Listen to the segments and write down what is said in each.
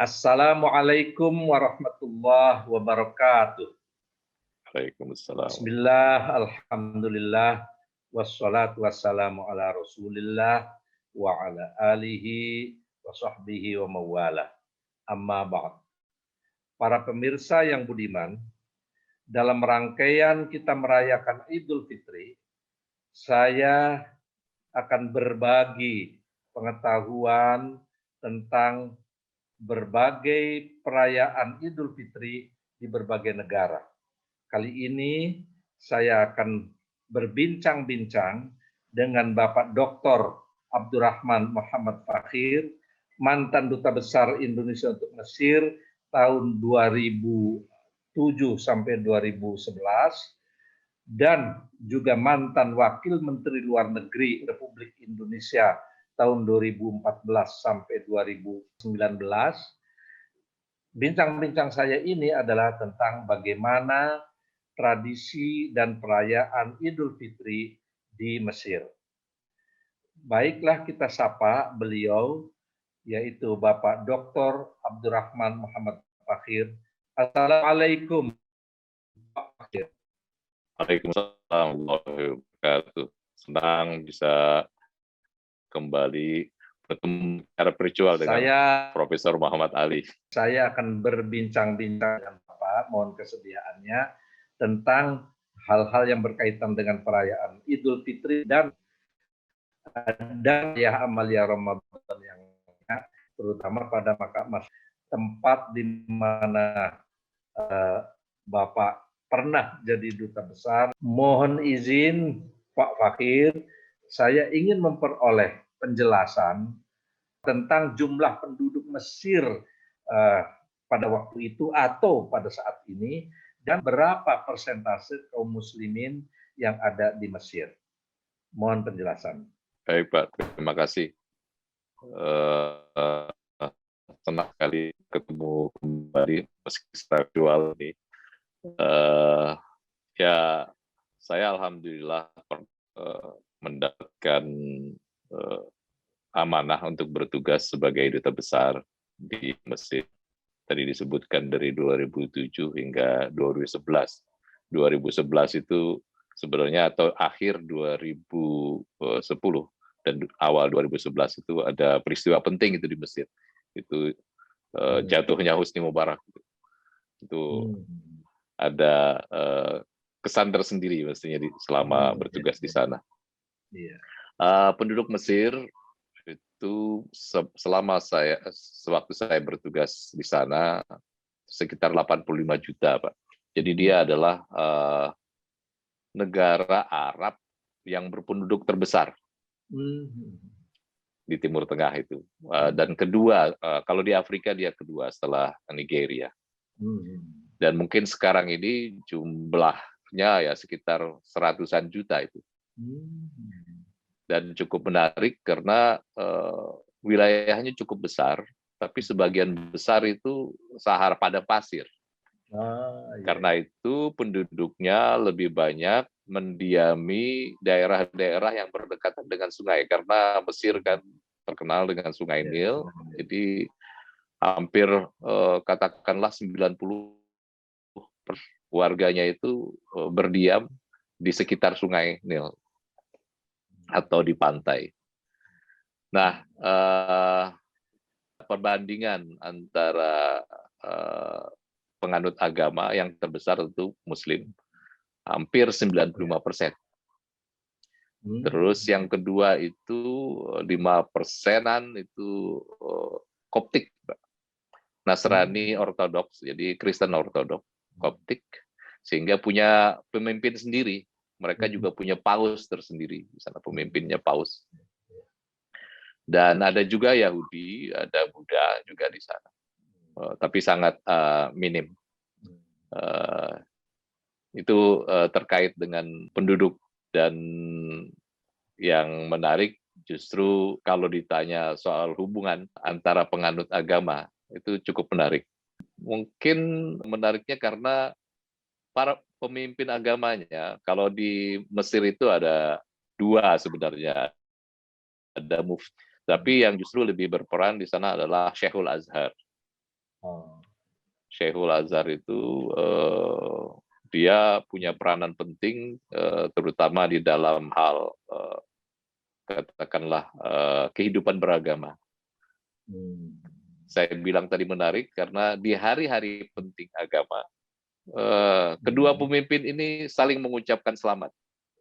Assalamualaikum warahmatullahi wabarakatuh. Waalaikumsalam. Bismillah, alhamdulillah, wassalatu wassalamu ala rasulillah, wa ala alihi, wa sahbihi, wa mawalah. Amma ba'd. Para pemirsa yang budiman, dalam rangkaian kita merayakan Idul Fitri, saya akan berbagi pengetahuan tentang berbagai perayaan Idul Fitri di berbagai negara. Kali ini saya akan berbincang-bincang dengan Bapak Dr. Abdurrahman Muhammad Fakhir, mantan Duta Besar Indonesia untuk Mesir tahun 2007 sampai 2011, dan juga mantan Wakil Menteri Luar Negeri Republik Indonesia tahun 2014 sampai 2019. Bincang-bincang saya ini adalah tentang bagaimana tradisi dan perayaan Idul Fitri di Mesir. Baiklah, kita sapa beliau, yaitu Bapak Dr. Abdurrahman Muhammad Fakhir. Assalamualaikum, Pak Fakhir. Waalaikumsalam warahmatullahi wabarakatuh. Senang bisa kembali bertemu secara virtual dengan Profesor Muhammad Ali. Saya akan berbincang-bincang dengan Bapak, mohon kesediaannya, tentang hal-hal yang berkaitan dengan perayaan Idul Fitri dan ya amalia Ramadan yang terutama pada Makkah, tempat di mana Bapak pernah jadi duta besar. Mohon izin Pak Fakhir, saya ingin memperoleh penjelasan tentang jumlah penduduk Mesir pada waktu itu atau pada saat ini, dan berapa persentase kaum muslimin yang ada di Mesir. Mohon penjelasan. Baik Pak, terima kasih. Senang sekali ketemu kembali meski secara virtual ini. Ya, saya alhamdulillah mendapatkan amanah untuk bertugas sebagai duta besar di Mesir. Tadi disebutkan dari 2007 hingga 2011. 2011 itu sebenarnya atau akhir 2010 dan awal 2011 itu ada peristiwa penting itu di Mesir. Itu jatuhnya Husni Mubarak. Itu ada kesan tersendiri mestinya selama bertugas di sana. Penduduk Mesir itu selama sewaktu saya bertugas di sana sekitar 85 juta, Pak. Jadi dia adalah negara Arab yang berpenduduk terbesar di Timur Tengah itu. Dan kedua, kalau di Afrika dia kedua setelah Nigeria. Dan mungkin sekarang ini jumlahnya ya sekitar 100-an juta itu. Dan cukup menarik karena wilayahnya cukup besar, tapi sebagian besar itu Sahara padang pasir. Karena itu penduduknya lebih banyak mendiami daerah-daerah yang berdekatan dengan sungai, karena Mesir kan terkenal dengan Sungai Nil, jadi hampir katakanlah 90% warganya itu berdiam di sekitar Sungai Nil atau di pantai. Nah, perbandingan antara penganut agama yang terbesar itu Muslim, hampir 95%. Terus yang kedua itu 5%-an itu Koptik, Nasrani Ortodoks, jadi Kristen Ortodoks, Koptik, sehingga punya pemimpin sendiri. Mereka juga punya paus tersendiri, di sana pemimpinnya paus. Dan ada juga Yahudi, ada Buddha juga di sana, tapi sangat minim. Itu terkait dengan penduduk. Dan yang menarik justru kalau ditanya soal hubungan antara penganut agama, itu cukup menarik. Mungkin menariknya karena para pemimpin agamanya, kalau di Mesir itu ada dua sebenarnya, ada mufti, tapi yang justru lebih berperan di sana adalah Syekhul Azhar. Oh. Syekhul Azhar itu dia punya peranan penting, terutama di dalam hal katakanlah kehidupan beragama. Saya bilang tadi menarik karena di hari-hari penting agama, kedua pemimpin ini saling mengucapkan selamat.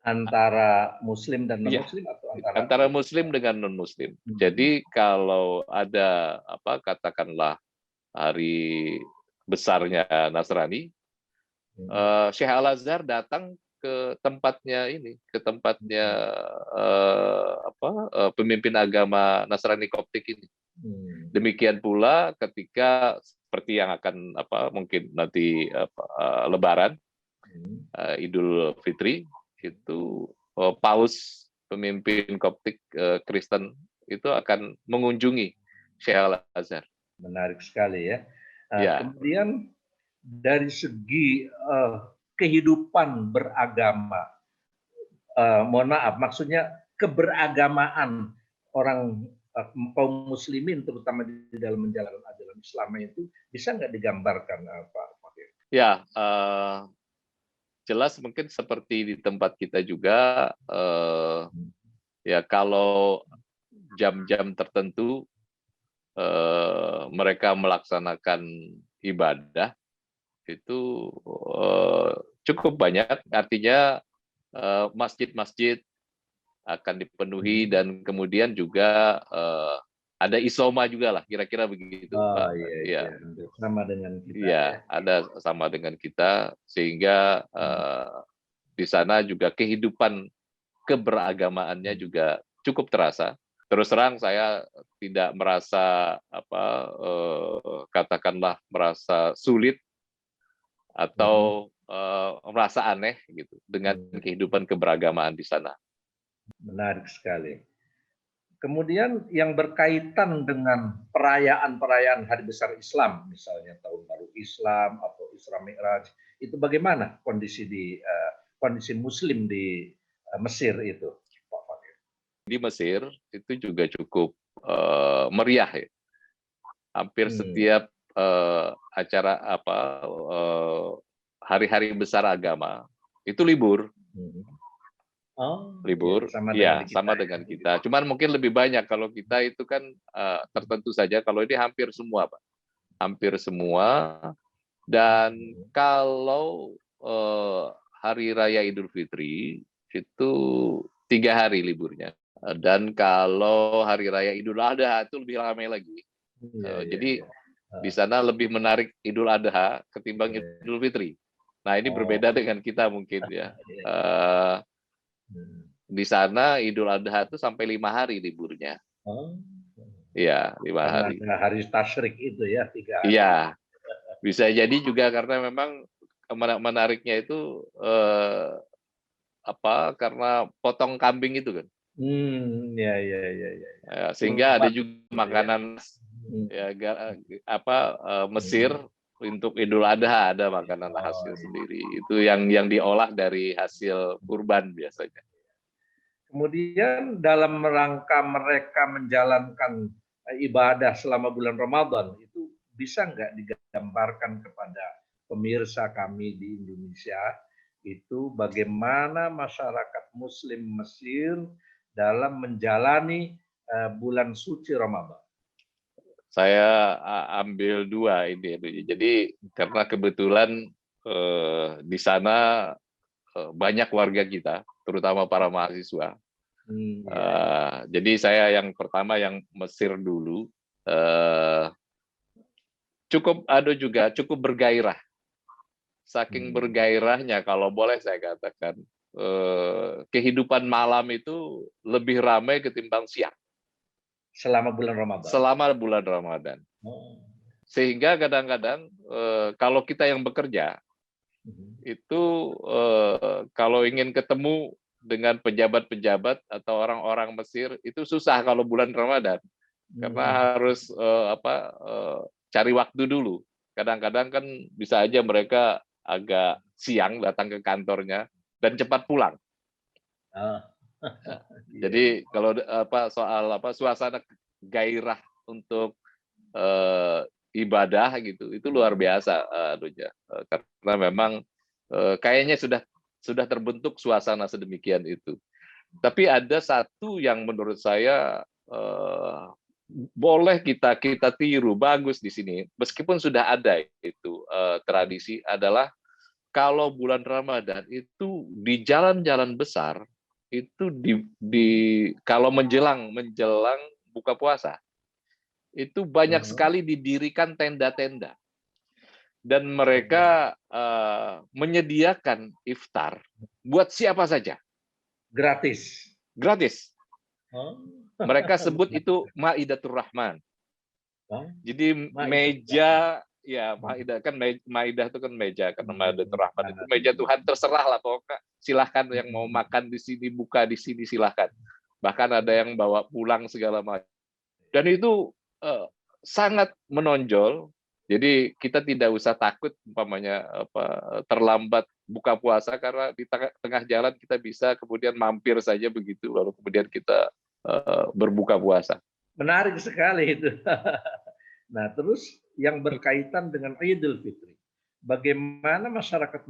Antara Muslim dan Iya, non-Muslim atau antara antara Muslim dengan non-Muslim. Jadi kalau ada katakanlah hari besarnya Nasrani, Syekh Al-Azhar datang ke tempatnya ini, ke tempatnya pemimpin agama Nasrani Koptik ini. Demikian pula ketika seperti yang akan mungkin nanti Lebaran, Idul Fitri itu Paus pemimpin Koptik Kristen itu akan mengunjungi Syekh Al-Azhar. Menarik sekali ya. Ya. Kemudian dari segi kehidupan beragama, mohon maaf, maksudnya keberagamaan orang kaum muslimin terutama di dalam menjalankan ajaran Islam itu bisa nggak digambarkan Pak Fakir? Ya, jelas mungkin seperti di tempat kita juga, ya kalau jam-jam tertentu mereka melaksanakan ibadah itu cukup banyak, artinya masjid-masjid akan dipenuhi dan kemudian juga ada isoma juga lah, kira-kira begitu. Oh iya, sama dengan kita. Iya, ada sama dengan kita, sehingga di sana juga kehidupan keberagamaannya juga cukup terasa. Terus terang saya tidak merasa katakanlah merasa sulit atau merasa aneh gitu dengan kehidupan keberagamaan di sana. Menarik sekali. Kemudian yang berkaitan dengan perayaan-perayaan hari besar Islam, misalnya Tahun Baru Islam atau Isra Mi'raj, itu bagaimana kondisi kondisi Muslim di Mesir itu, Pak Fakir? Di Mesir itu juga cukup meriah ya. Hampir setiap acara hari-hari besar agama itu libur. Oh, libur, sama dengan kita. Cuman mungkin lebih banyak kalau kita itu kan tertentu saja. Kalau ini hampir semua, Pak, hampir semua. Dan kalau Hari Raya Idul Fitri itu 3 hari liburnya. Dan kalau Hari Raya Idul Adha itu lebih ramai lagi. Jadi di sana lebih menarik Idul Adha ketimbang Idul Fitri. Nah ini berbeda dengan kita mungkin ya. Di sana Idul Adha itu sampai 5 hari liburnya. Iya, 5 hari. Karena hari Tasyrik itu ya, 3 hari. Iya, bisa jadi juga karena memang menariknya itu karena potong kambing itu kan. Ya. Sehingga ada juga makanan Mesir untuk Idul Adha, ada makanan hasil sendiri. Itu yang diolah dari hasil kurban biasanya. Kemudian dalam rangka mereka menjalankan ibadah selama bulan Ramadan, itu bisa nggak digambarkan kepada pemirsa kami di Indonesia, itu bagaimana masyarakat Muslim Mesir dalam menjalani bulan suci Ramadan? Saya ambil 2 ini. Jadi karena kebetulan di sana banyak warga kita, terutama para mahasiswa. Jadi saya yang pertama yang Mesir dulu, cukup bergairah. Saking bergairahnya, kalau boleh saya katakan, kehidupan malam itu lebih ramai ketimbang siang. Selama bulan Ramadan. Selama bulan Ramadan. Sehingga kadang-kadang kalau kita yang bekerja itu kalau ingin ketemu dengan pejabat-pejabat atau orang-orang Mesir itu susah kalau bulan Ramadan, karena harus cari waktu dulu. Kadang-kadang kan bisa aja mereka agak siang datang ke kantornya dan cepat pulang. Jadi kalau soal suasana gairah untuk ibadah gitu, itu luar biasa anunya. Karena memang kayaknya sudah terbentuk suasana sedemikian itu. Tapi ada satu yang menurut saya boleh kita tiru, bagus di sini, meskipun sudah ada itu tradisi, adalah kalau bulan Ramadan itu di jalan-jalan besar itu kalau menjelang buka puasa itu banyak sekali didirikan tenda-tenda dan mereka menyediakan iftar buat siapa saja, Gratis. gratis. Oh. Mereka sebut itu Maidatur Rahman. Jadi meja, ya Maidah kan, Maidah itu kan meja, karena Maidatur Rahman itu meja Tuhan, terserah lah pokoknya, silahkan yang mau makan di sini, buka di sini, silahkan. Bahkan ada yang bawa pulang segala macam. Dan itu sangat menonjol. Jadi kita tidak usah takut umpamanya terlambat buka puasa, karena di tengah jalan kita bisa kemudian mampir saja begitu, lalu kemudian kita berbuka puasa. Menarik sekali itu. Nah, terus yang berkaitan dengan Idul Fitri. Bagaimana masyarakat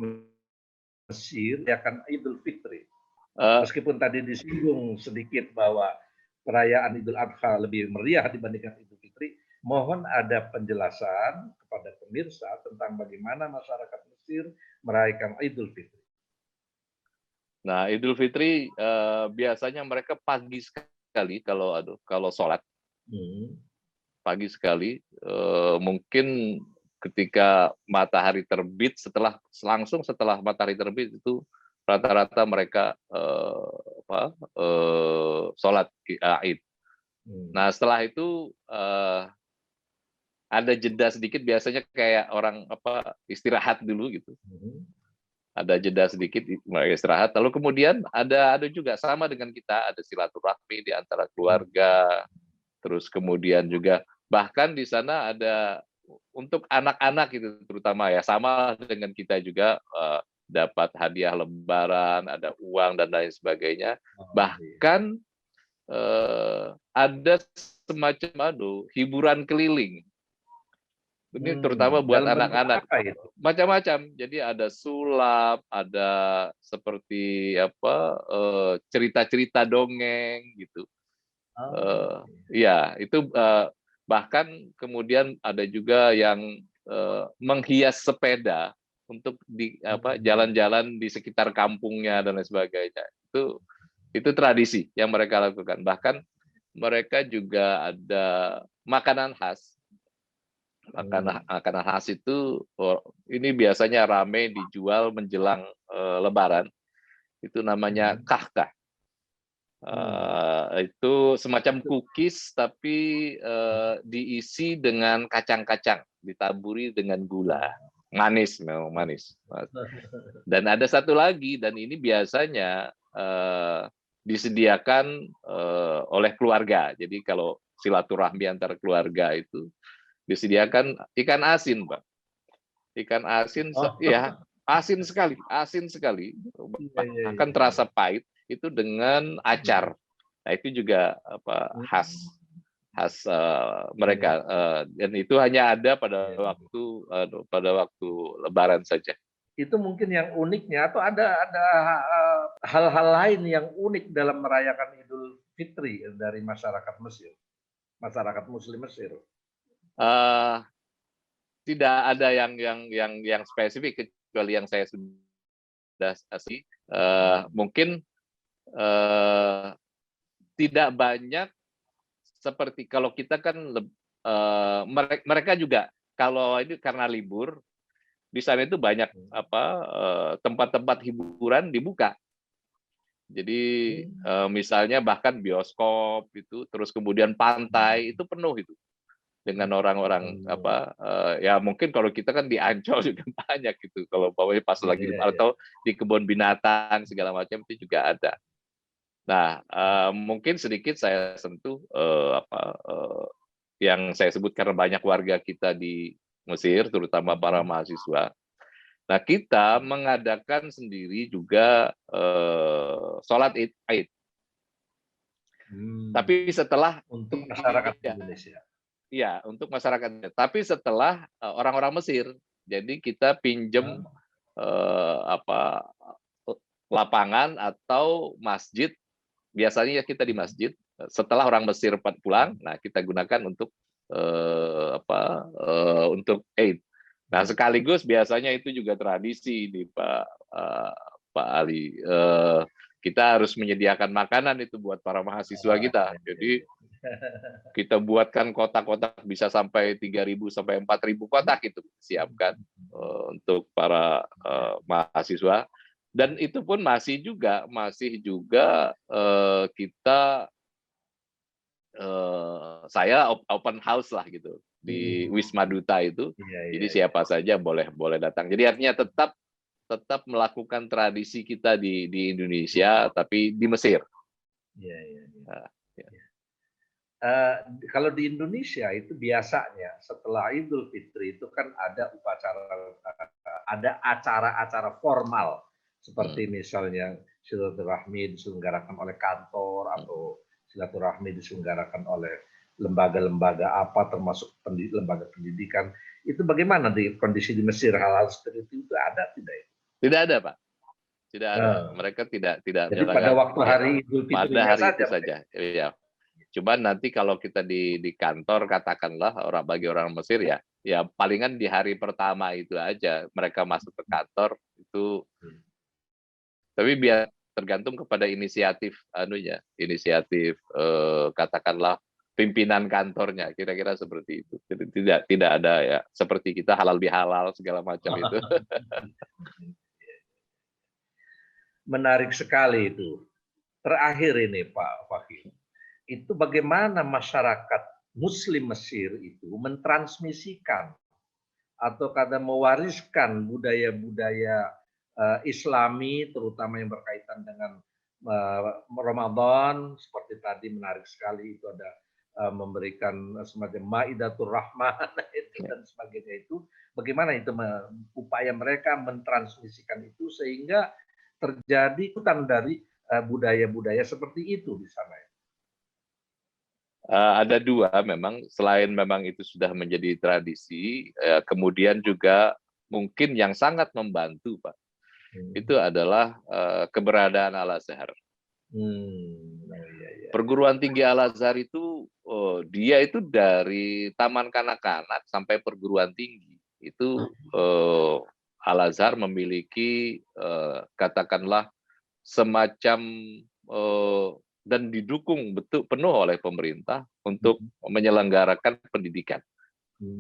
Mesir akan Idul Fitri? Meskipun tadi disinggung sedikit bahwa perayaan Idul Adha lebih meriah dibandingkan Idul Fitri, mohon ada penjelasan kepada pemirsa tentang bagaimana masyarakat Mesir merayakan Idul Fitri. Nah, Idul Fitri biasanya mereka pagi sekali kalau sholat. Pagi sekali, mungkin ketika matahari terbit, langsung setelah matahari terbit itu rata-rata mereka sholat Id. Nah, setelah itu ada jeda sedikit, biasanya kayak orang istirahat dulu gitu. Ada jeda sedikit, mereka istirahat. Lalu kemudian ada juga sama dengan kita, ada silaturahmi di antara keluarga. Terus kemudian juga bahkan di sana ada untuk anak-anak itu terutama ya, sama dengan kita juga dapat hadiah lebaran, ada uang dan lain sebagainya. Bahkan ada semacam hiburan keliling. Ini terutama buat anak-anak. Macam-macam. Jadi ada sulap, ada seperti cerita-cerita dongeng gitu. Ya, itu bahkan kemudian ada juga yang menghias sepeda untuk di jalan-jalan di sekitar kampungnya dan lain sebagainya. Itu tradisi yang mereka lakukan. Bahkan mereka juga ada makanan khas. Makanan khas itu ini biasanya ramai dijual menjelang Lebaran. Itu namanya kahkah. Itu semacam cookies tapi diisi dengan kacang-kacang, ditaburi dengan gula, manis, memang manis. Dan ada satu lagi, dan ini biasanya disediakan oleh keluarga. Jadi kalau silaturahmi antar keluarga itu disediakan ikan asin, Pak. Ikan asin, ya asin sekali, bahkan terasa pahit. Itu dengan acar. Nah, itu juga khas mereka, dan itu hanya ada pada waktu Lebaran saja. Itu mungkin yang uniknya, atau ada hal-hal lain yang unik dalam merayakan Idul Fitri dari masyarakat Mesir, masyarakat Muslim Mesir? Tidak ada yang spesifik, kecuali yang saya sudah kasih. Mungkin tidak banyak seperti kalau kita kan mereka juga kalau ini karena libur di sana itu banyak tempat-tempat hiburan dibuka. Jadi misalnya bahkan bioskop itu, terus kemudian pantai itu penuh itu dengan orang-orang ya mungkin kalau kita kan di Ancol juga banyak gitu, kalau pas lagi atau di kebun binatang segala macam itu juga ada. Nah, mungkin sedikit saya sentuh yang saya sebut karena banyak warga kita di Mesir, terutama para mahasiswa. Nah, kita mengadakan sendiri juga sholat Id. Tapi setelah untuk masyarakat Indonesia. ya untuk masyarakatnya. Tapi setelah orang-orang Mesir, jadi kita pinjem apa lapangan atau masjid. Biasanya ya kita di masjid. Setelah orang Mesir pulang, nah kita gunakan untuk untuk aid. Nah sekaligus biasanya itu juga tradisi nih Pak Ali. Kita harus menyediakan makanan itu buat para mahasiswa kita. Jadi kita buatkan kotak-kotak bisa sampai 3.000 sampai 4.000 kotak itu siapkan untuk para mahasiswa. Dan itu pun masih juga kita saya open house lah gitu di Wisma Duta itu. Jadi siapa saja boleh datang. Jadi artinya tetap melakukan tradisi kita di Indonesia tapi di Mesir. Kalau di Indonesia itu biasanya setelah Idul Fitri itu kan ada acara-acara formal seperti misalnya silaturahmi diselenggarakan oleh kantor atau silaturahmi diselenggarakan oleh lembaga-lembaga apa termasuk lembaga pendidikan. Itu bagaimana di kondisi di Mesir, hal-hal seperti itu ada tidak? Tidak ada, Pak. Tidak ada. Mereka tidak Jadi pada waktu hari Idul Fitri pada hari itu saja. Iya. Coba nanti kalau kita di kantor katakanlah bagi orang Mesir ya palingan di hari pertama itu aja mereka masuk ke kantor itu. Tapi biar tergantung kepada inisiatif katakanlah pimpinan kantornya, kira-kira seperti itu. Jadi tidak ada ya seperti kita halal bihalal segala macam itu. Menarik sekali itu. Terakhir ini Pak Fakih, itu bagaimana masyarakat Muslim Mesir itu mentransmisikan atau kadang mewariskan budaya-budaya Islami, terutama yang berkaitan dengan Ramadan, seperti tadi menarik sekali itu ada memberikan semacam Maidatur Rahman dan sebagainya itu. Bagaimana itu upaya mereka mentransmisikan itu sehingga terjadi ikutan dari budaya-budaya seperti itu di sana? Ada dua memang, selain memang itu sudah menjadi tradisi, kemudian juga mungkin yang sangat membantu Pak, itu adalah keberadaan Al-Azhar. Perguruan tinggi Al-Azhar itu, dia itu dari taman kanak-kanak sampai perguruan tinggi. Itu Al-Azhar memiliki katakanlah semacam dan didukung penuh oleh pemerintah untuk menyelenggarakan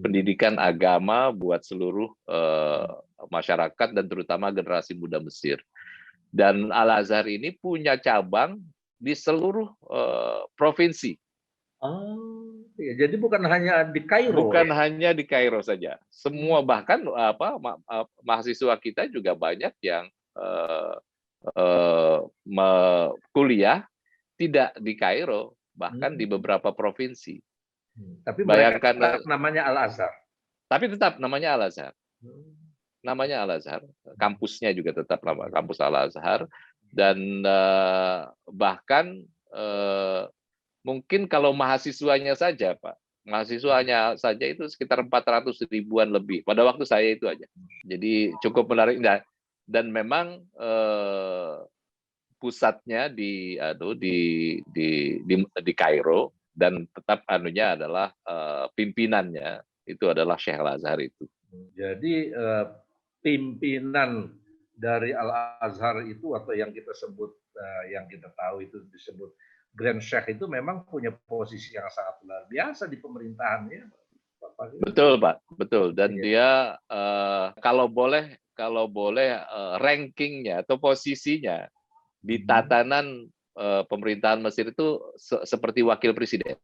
pendidikan agama buat seluruh masyarakat dan terutama generasi muda Mesir. Dan Al-Azhar ini punya cabang di seluruh provinsi. Jadi bukan hanya di Kairo. Bukan hanya di Kairo saja. Semua bahkan mahasiswa kita juga banyak yang kuliah tidak di Kairo, bahkan di beberapa provinsi. Tapi bayangkan namanya Al-Azhar. Tapi tetap namanya Al-Azhar. Namanya Al-Azhar. Kampusnya juga tetap nama kampus Al-Azhar. Dan bahkan mungkin kalau mahasiswanya saja, Pak, mahasiswanya saja itu sekitar 400 ribuan lebih. Pada waktu saya itu aja. Jadi cukup menarik. Dan memang pusatnya di Kairo dan tetap adalah pimpinannya itu adalah Syekh Al-Azhar itu. Jadi pimpinan dari Al-Azhar itu atau yang kita sebut yang kita tahu itu disebut Grand Sheikh itu memang punya posisi yang sangat luar biasa di pemerintahannya. Betul Pak, betul. Dan dia kalau boleh rankingnya atau posisinya di tatanan pemerintahan Mesir itu seperti wakil presiden.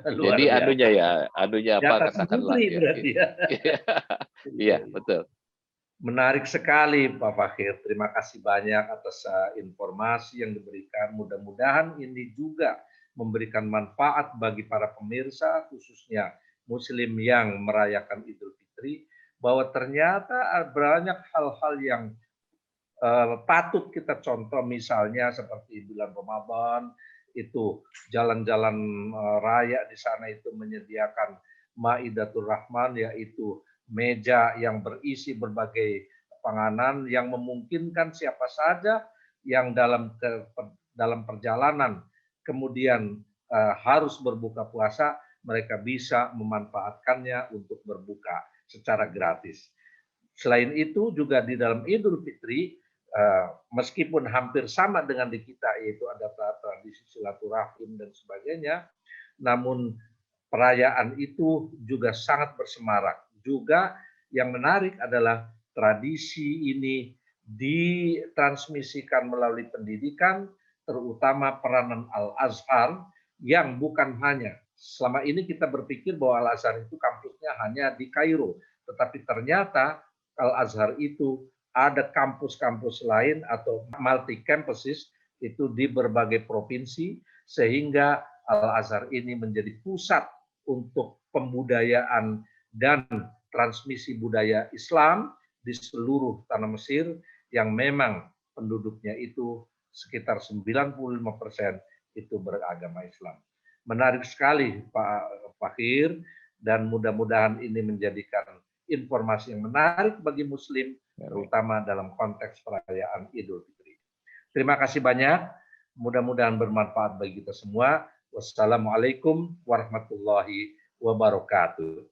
Jadi anunya apa katakanlah ya. Iya, betul. Menarik sekali Pak Fakhir. Terima kasih banyak atas informasi yang diberikan. Mudah-mudahan ini juga memberikan manfaat bagi para pemirsa, khususnya Muslim yang merayakan Idul Fitri, bahwa ternyata banyak hal-hal yang patut kita contoh, misalnya seperti bulan Ramadan itu jalan-jalan raya di sana itu menyediakan Maidatul Rahman, yaitu meja yang berisi berbagai panganan yang memungkinkan siapa saja yang dalam perjalanan kemudian harus berbuka puasa, mereka bisa memanfaatkannya untuk berbuka secara gratis. Selain itu juga di dalam Idul Fitri, meskipun hampir sama dengan di kita, yaitu ada tradisi silaturahim dan sebagainya, namun perayaan itu juga sangat bersemarak. Juga yang menarik adalah tradisi ini ditransmisikan melalui pendidikan, terutama peranan Al-Azhar, yang bukan hanya, selama ini kita berpikir bahwa Al-Azhar itu kampusnya hanya di Kairo, tetapi ternyata Al-Azhar itu ada kampus-kampus lain atau multi campuses itu di berbagai provinsi, sehingga Al-Azhar ini menjadi pusat untuk pembudayaan dan transmisi budaya Islam di seluruh tanah Mesir yang memang penduduknya itu sekitar 95% itu beragama Islam. Menarik sekali Pak Fakhir, dan mudah-mudahan ini menjadikan informasi yang menarik bagi Muslim, terutama dalam konteks perayaan Idul Fitri. Terima kasih banyak, mudah-mudahan bermanfaat bagi kita semua. Wassalamualaikum warahmatullahi wabarakatuh.